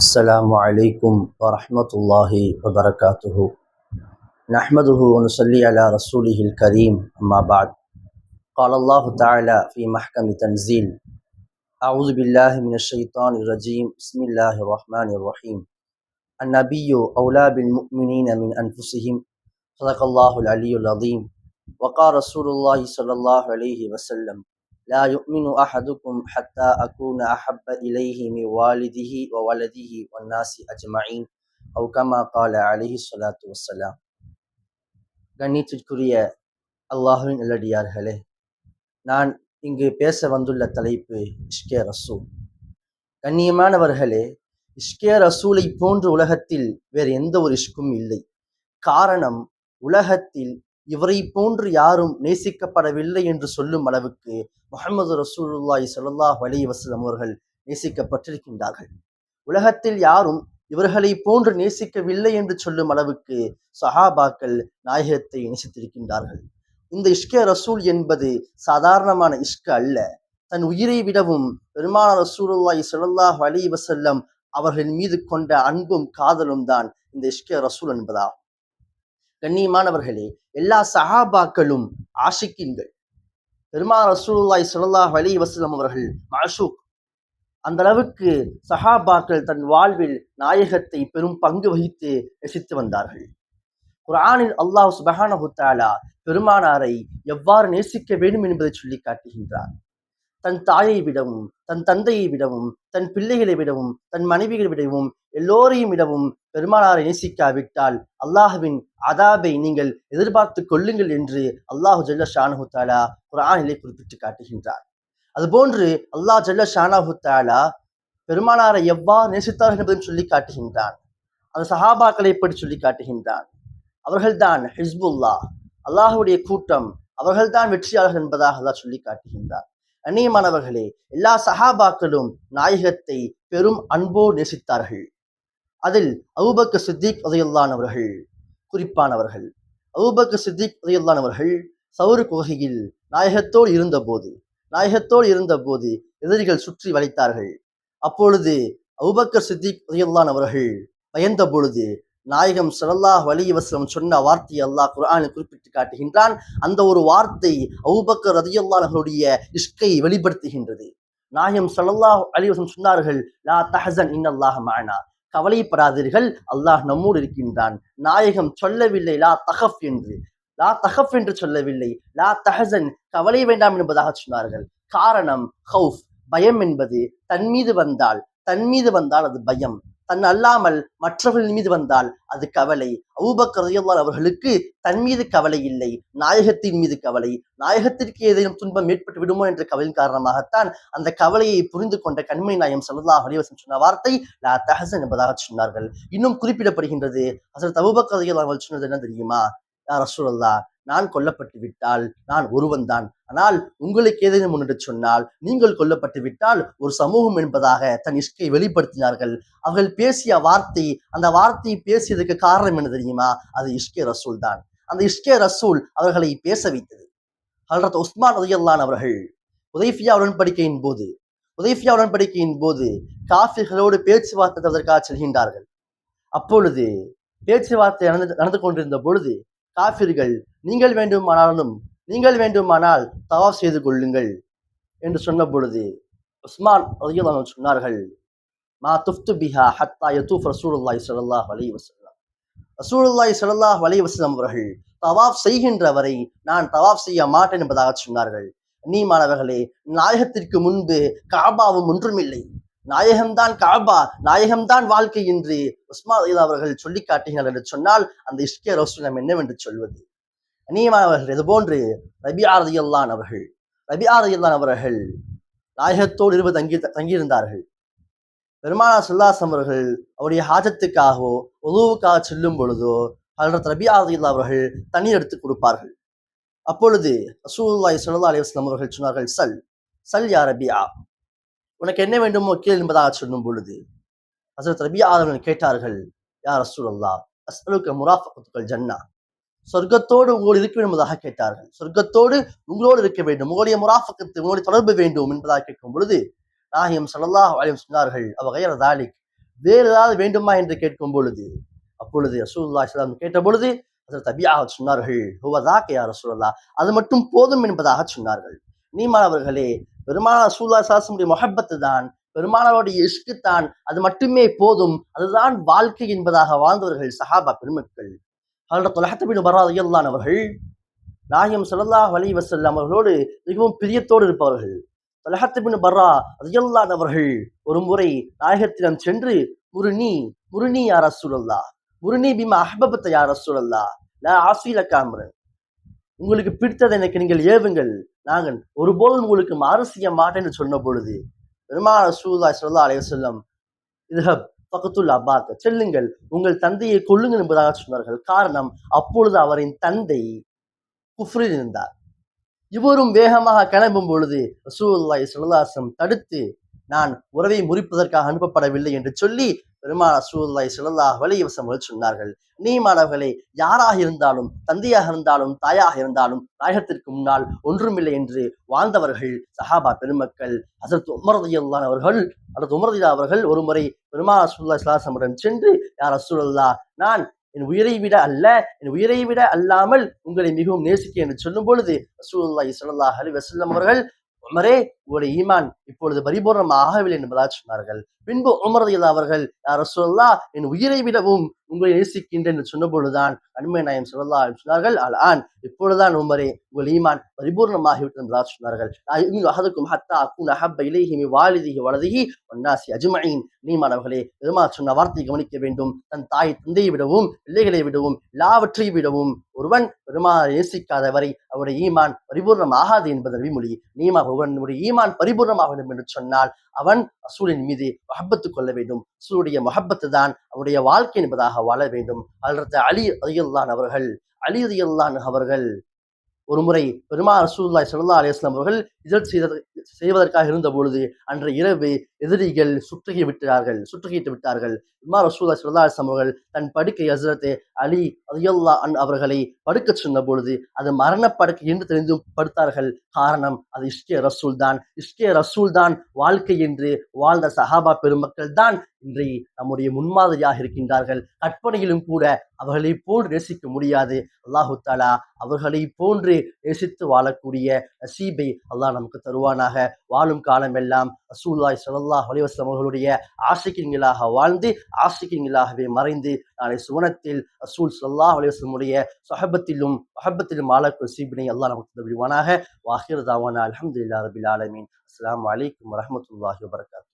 السلام عليكم ورحمة الله وبركاته. نحمده ونصلي على رسوله الكريم. أما بعد، قال الله تعالى في محكم تنزيل: أعوذ بالله من الشيطان الرجيم. بسم الله الرحمن الرحيم. النبي أولى بالمؤمنين من أنفسهم. صدق الله العلي العظيم. وقال رسول الله صلى الله عليه وسلم: لا يؤمن أحدكم حتى أكون أحب إليه من والده وولده والناس أجمعين أو كما قال عليه الصلاة والسلام. கண்ணியத்திற்குரிய அல்லாஹ்வின் நல்லடியார்களே, நான் இங்கு பேச வந்துள்ள தலைப்பு இஷ்கே ரசூல். கண்ணியமானவர்களே, இஷ்கே ரசூலை போன்று உலகத்தில் வேறு எந்த ஒரு இஷ்கும் இல்லை. காரணம், உலகத்தில் இவரை போன்று யாரும் நேசிக்கப்படவில்லை என்று சொல்லும் அளவுக்கு முஹம்மது ரசூலுல்லாஹி ஸல்லல்லாஹு அலைஹி வஸல்லம் அவர்கள் நேசிக்கப்பட்டிருக்கின்றார்கள். உலகத்தில் யாரும் இவர்களை போன்று நேசிக்கவில்லை என்று சொல்லும் அளவுக்கு சஹாபாக்கள் நாயகத்தை நேசித்திருக்கின்றார்கள். இந்த இஷ்கே ரசூல் என்பது சாதாரணமான இஷ்க அல்ல. தன் உயிரை விடவும் பெருமானார் ரசூலுல்லாஹி ஸல்லல்லாஹு அலைஹி வஸல்லம் அவர்கள் மீது கொண்ட அன்பும் காதலும் தான் இந்த இஷ்கே ரசூல் என்பதாகும். கண்ணியமானவர்களே, எல்லா சஹாபாக்களும் ஆஷிக்கின்கள். பெருமானார் ரசூலுல்லாஹி ஸல்லல்லாஹு அலைஹி வஸல்லம் அவர்கள் மாஷூக். அந்த அளவுக்கு சஹாபாக்கள் தன் வாழ்வில் நாயகத்தை பெரும் பங்கு வகித்து ரசித்து வந்தார்கள். குர்ஆனில் அல்லாஹ் சுப்ஹானஹு தஆலா பெருமானாரை எவ்வாறு நேசிக்க வேண்டும் என்பதை சொல்லி காட்டுகின்றார். தன் தாயை விடவும், தன் தந்தையை விடவும், தன் பிள்ளைகளை விடவும், தன் மனைவிகளை விடவும், எல்லோரையும் விடவும் பெருமானாரை நேசிக்காவிட்டால் அல்லாஹ்வின் அதாபை நீங்கள் எதிர்பார்த்து கொள்ளுங்கள் என்று அல்லாஹு ஜல்ல ஷானஹு தஆலா குர்ஆனிலே குறிப்பிட்டு காட்டுகின்றார். அதுபோன்று அல்லாஹ் ஜல்ல ஷானஹு தஆலா பெருமானாரை எவ்வாறு நேசித்தார்கள் என்பதையும் சொல்லி காட்டுகின்றான். அந்த சஹாபாக்களை பற்றி சொல்லி காட்டுகின்றான். அவர்கள்தான் ஹிஸ்புல்லா, அல்லாஹுடைய கூட்டம், அவர்கள்தான் வெற்றியாளர்கள் என்பதாக அல்லாஹ் சொல்லி காட்டுகின்றார். கண்ணியமானவர்களே, எல்லா சஹாபாக்களும் நாயகத்தை பெரும் அன்போடு நேசித்தார்கள். அதில் அபூபக்கர் சித்திக் ரலியல்லாஹு அவர்கள் குறிப்பானவர்கள். அபூபக்கர் சித்திக் ரலியல்லாஹு அவர்கள் சௌர் குகையில் நாயகத்தோடு இருந்தபோது எதிரிகள் சுற்றி வளைத்தார்கள். அப்பொழுது அபூபக்கர் சித்திக் ரலியல்லாஹு அவர்கள் பயந்த பொழுது நாயகம் ஸல்லல்லாஹு அலைஹி வஸல்லம் சொன்ன வார்த்தை அல்லாஹ் குர்ஆனில் குறிப்பிட்டு காட்டுகின்றான். அந்த ஒரு வார்த்தை அபூபக்கர் ரலியல்லாஹு அவர்களுடைய இஷ்கை வெளிப்படுத்துகின்றது. நாயகம் ஸல்லல்லாஹு அலைஹி வஸல்லம் சொன்னார்கள்: லா தஹஸன் இன்னல்லாஹ மஅனா, கவலைப்படாதீர்கள், அல்லாஹ் நம்மோடு இருக்கின்றான். நாயகம் சொல்லவில்லை லா தஹஃப் என்று, லா தஹஃப் என்று சொல்லவில்லை, லா தஹஸன், கவலை வேண்டாம் என்பதாக சொன்னார்கள். காரணம், ஹவுஃப், பயம் என்பது தன் மீது வந்தால் அது பயம், தன் அல்லாமல் மற்றவர்கள் மீது வந்தால் அது கவலை. அபூபக்கர் ரலியல்லாஹு அவர்களுக்கு தன் மீது கவலை இல்லை, நாயகத்தின் மீது கவலை. நாயகத்திற்கு ஏதேனும் துன்பம் ஏற்பட்டு விடுமோ என்ற கவலையின் காரணமாகத்தான் அந்த கவலையை புரிந்து கொண்ட கண்மணி நாயகம் ஸல்லல்லாஹு அலைஹி வஸல்லம் சொன்ன வார்த்தை லா தஹஸன் என்பதாக சொன்னார்கள். இன்னும் குறிப்பிடப்படுகின்றது, ஹஸரத் அபூபக்கர் ரலியல்லாஹு அவர்கள் சொன்னது என்ன தெரியுமா? யா ரசூலல்லாஹ், நான் கொல்லப்பட்டு விட்டால் நான் ஒருவன் தான், ஆனால் உங்களுக்கு ஏதேனும் ஒன்று சொன்னால் நீங்கள் கொல்லப்பட்டு விட்டால் ஒரு சமூகம் என்பதாக தன் இஷ்கை வெளிப்படுத்தினார்கள். அவர்கள் பேசிய வார்த்தை, அந்த வார்த்தையை பேசியதுக்கு காரணம் என்ன தெரியுமா? அது இஷ்கே ரசூல் தான். அந்த இஷ்கே ரசூல் அவர்களை பேச வைத்தது. ஹஜ்ரத் உஸ்மான் ரலியல்லாஹு அவர்கள் உதைஃபியா உடன்படிக்கையின் போது காஃபிர்களோடு பேச்சுவார்த்தை நடத்துவதற்காக செல்கின்றார்கள். அப்பொழுது பேச்சுவார்த்தை நடந்து கொண்டிருந்த பொழுது காஃபிர்கள், நீங்கள் வேண்டுமானால் தவாஃப் செய்து கொள்ளுங்கள் என்று சொன்ன பொழுது உஸ்மான் ரலியல்லாஹு அன்ஹு சொன்னார்கள்: மா துஃப்து பிஹா ஹத்தா யதூஃப் ரசூலுல்லாஹி ஸல்லல்லாஹு அலைஹி வஸல்லம். ரசூலுல்லாஹி ஸல்லல்லாஹு அலைஹி வஸல்லம் அவர்கள் தவாஃப் செய்கின்ற வரை நான் தவாஃப் செய்ய மாட்டேன் என்பதாக சொன்னார்கள். கண்ணியமானவர்களே, நாயகத்திற்கு முன்பு கஅபாவும் ஒன்றுமில்லை, நாயகம்தான் கஅபா, நாயகம்தான் வாழ்க்கை என்று உஸ்மான் ரலியல்லாஹு அவர்கள் சொல்லி காட்டுகிறார்கள் என்று சொன்னால் அந்த இஷ்கே ரசூல் நாம் என்னவென்று சொல்வது? கண்ணியமானவர்கள், இதுபோன்று ரபிஆ ரலியல்லாஹு அவர்கள் நாயகத்தோடு இருவர் தங்கியிருந்தார்கள். பெருமானார் ஸல்லல்லாஹு அலைஹி வஸல்லம் அவர்கள் அவருடைய ஹாஜத்துக்காகவோ உதுவுக்காக செல்லும் பொழுதோ ஹஜ்ரத் ரபிஆ ரலியல்லாஹு அவர்கள் தண்ணீர் எடுத்து கொடுப்பார்கள். அப்பொழுது ரசூலுல்லாஹி ஸல்லல்லாஹு அலைஹி வஸல்லம் அவர்கள் சொன்னார்கள்: சல் யா ரபிஆ, உனக்கு என்ன வேண்டுமோ கேள் என்பதாக சொல்லும் பொழுது ஹஜ்ரத் ரபிஆ அவர்கள் கேட்டார்கள்: யா ரசூலல்லாஹ், அஸ்அலுக முராஃபகத்துல் ஜன்னா, சொர்க்கத்தோடு உங்களோடு இருக்க வேண்டும் என்பதாக கேட்டார்கள். சொர்க்கத்தோடு உங்களோடு இருக்க வேண்டும், உங்களுடைய முராஃபகத்து, உங்களுடைய தொடர்பு வேண்டும் என்பதாக கேட்கும் பொழுது நாயகம் ஸல்லல்லாஹு அலைஹி வஸல்லம் சொன்னார்கள்: அவ கயர தாலிக், வேறு ஏதாவது வேண்டுமா என்று கேட்கும் பொழுது, அப்பொழுது ரசூலுல்லாஹி ஸல்லல்லாஹு அலைஹி வஸல்லம் கேட்ட பொழுது ஹஜ்ரத் தபியாக சொன்னார்கள், ஹுவதாக்க யா ரசூலல்லாஹ், அது மட்டும் போதும் என்பதாக சொன்னார்கள். நீமானவர்களே, பெருமானார் ரசூலுல்லாஹி ஸல்லல்லாஹு அலைஹி வஸல்லம் முஹப்பத்து தான், பெருமானாருடைய இஷ்கு தான், அது மட்டுமே போதும், அதுதான் வாழ்க்கை என்பதாக வாழ்ந்தவர்கள் சஹாபா பெருமக்கள். ஹஜ்ரத் தொல்ஹத் பின் பர்ரா ரலியல்லாஹு அவர்கள் நாயகம் ஸல்லல்லாஹு அலைஹி வஸல்லம் அவர்களோடு மிகவும் பிரியத்தோடு இருப்பவர்கள். தொல்ஹத் பின் பர்ரா ரலியல்லாஹு அவர்கள் ஒரு முறை நாயகத்திடம் சென்று, முருனி முருனி யா ரசூலல்லாஹ், முருனி பிமா அஹ்பப்த யா ரசூலல்லாஹ், லா ஆஸிலக அம்ரன், உங்களுக்கு பிடித்ததை எனக்கு நீங்கள் ஏவுங்கள், நாங்கள் ஒருபோதும் உங்களுக்கு மாறு செய்ய மாட்டேன் என்று சொன்ன பொழுது பெருமானார் ரசூலுல்லாஹி ஸல்லல்லாஹு அலைஹி வஸல்லம், இதுஹப் ஃபக்துல் அபாக், செல்லுங்கள் உங்கள் தந்தையை கொல்லுங்கள் என்பதாக சொன்னார்கள். காரணம், அப்பொழுது அவரின் தந்தை குஃப்ரில் இருந்தார். இவரும் வேகமாக கிளம்பும் பொழுது ரசூலுல்லாஹி ஸல்லல்லாஹு அலைஹி வஸல்லம் தடுத்து, நான் உறவை முறிப்பதற்காக அனுப்பப்படவில்லை என்று சொல்லி பெருமானார் ரசூலுல்லாஹி ஸல்லல்லாஹு அலைஹி வஸல்லம் சொன்னார்கள். நீமானவர்களே, யாராக இருந்தாலும், தந்தையாக இருந்தாலும், தாயாக இருந்தாலும், நாயகத்திற்கு முன்னால் ஒன்றுமில்லை என்று வாழ்ந்தவர்கள் சஹாபா பெருமக்கள். ஹஸரத் உமர் ரலியல்லாஹு அவர்கள் ஹஸரத் உமர் ரலியல்லாஹு அவர்கள் ஒருமுறை பெருமானார் ரசூலுல்லாஹி ஸல்லல்லாஹு அலைஹி வஸல்லம் சென்று, யா ரசூலல்லாஹ், நான் என் உயிரை விட அல்ல, என் உயிரை விட அல்லாமல் உங்களை மிகவும் நேசிக்கிறேன் என்று சொல்லும் பொழுது ரசூலுல்லாஹி ஸல்லல்லாஹு அலைஹி வஸல்லம் அவர்கள், உமரே, உங்களுடைய ஈமான் இப்பொழுது பரிபூர்ணம் ஆகவில்லை என்பதாக சொன்னார்கள். பின்பு உமர் ரலியல்லாஹு அவர்கள், யா ரசூலல்லாஹ், என் உயிரை விடவும் உங்களை நேசிக்கின்றேன் என்று சொன்ன பொழுதுதான் அன்மை நாயகம் ஸல்லல்லாஹு அலைஹி சொன்னார்கள், அல் ஆன், இப்பொழுதுதான் உமரே உங்கள் ஈமான் பரிபூர்ணமாகிவிட்டது என்பதாக சொன்னார்கள். அஹதுக்கும் ஹத்தா அகூன அஹப்ப இலைஹி மின் வாலிதிஹி வலதிஹி வன்னாஸி அஜ்மஈன். நீமானவர்களே, பெருமாள் சொன்ன வார்த்தையை கவனிக்க வேண்டும். தன் தாய் தந்தையை விடவும், பிள்ளைகளை விடவும், எல்லாவற்றை விடவும் ஒருவன் பெருமாளை நேசிக்காத வரை அவருடைய ஈமான் பரிபூர்ணம் ஆகாது என்பது நபிமொழி. ஒருவனுடைய ஈமான் பரிபூர்ணமாக வேண்டும் என்று சொன்னால் அவன் ரசூலின் மீது மஹப்பத்து கொள்ள வேண்டும். ரசூலுடைய மஹப்பத்து தான் அவருடைய வாழ்க்கை என்பதாக வாழ வேண்டும். ஹஜ்ரத் அலி ரலியல்லாஹு அவர்கள் ஒருமுறை பெருமானார் ரசூலுல்லாஹி ஸல்லல்லாஹு அலைஹி வஸல்லம் அவர்கள் ஹிஜ்ரத் செய்வதற்காக இருந்த பொழுது அன்றைய இரவு எதிரிகள் சுற்றுகையிட்டு விட்டார்கள். பெருமானார் ரசூலுல்லாஹி ஸல்லல்லாஹு அலைஹி வஸல்லம் அவர்கள் தன் படுக்கை ஹஜ்ரத் அலி ரலியல்லாஹு அன்ஹு அவர்களை படுக்க சொன்ன பொழுது அது மரணப்படுக்கை என்று தெரிந்து படுத்தார்கள். காரணம், அது இஷ்கே ரசூல் தான். இஷ்கே ரசூல் தான் வாழ்க்கை என்று வாழ்ந்த சஹாபா பெருமக்கள் தான் இன்றைய நம்முடைய முன்மாதிரியாக இருக்கின்றார்கள். கற்பனையிலும் கூட அவர்களை போன்று நேசிக்க முடியாது. அல்லாஹு தஆலா அவர்களை போன்று நேசித்து வாழக்கூடிய நசீபை அல்லாஹ் நமக்கு தருவானாக. வாழும் காலமெல்லாம் ரசூலுல்லாஹி ஸல்லல்லாஹு அலைஹி வஸல்லம் அவர்களுடைய ஆஷிகீன்களாக வாழ்ந்து ஆஷிகீன்களாகவே மறைந்து நாளை சுவனத்தில் ரசூல் ஸல்லல்லாஹு அலைஹி வஸல்லம் உடைய ஸஹபத்திலும் வஹபத்திலும் வாழக்கூடிய நசீபினை அல்லாஹ் நமக்கு தருவானாக. வாஹிர் தாவானா அல்ஹம்துலில்லாஹி ரப்பில் ஆலமீன். அஸ்ஸலாமு அலைக்கும் வரஹ்மத்துல்லாஹி வபரகாத்துஹு.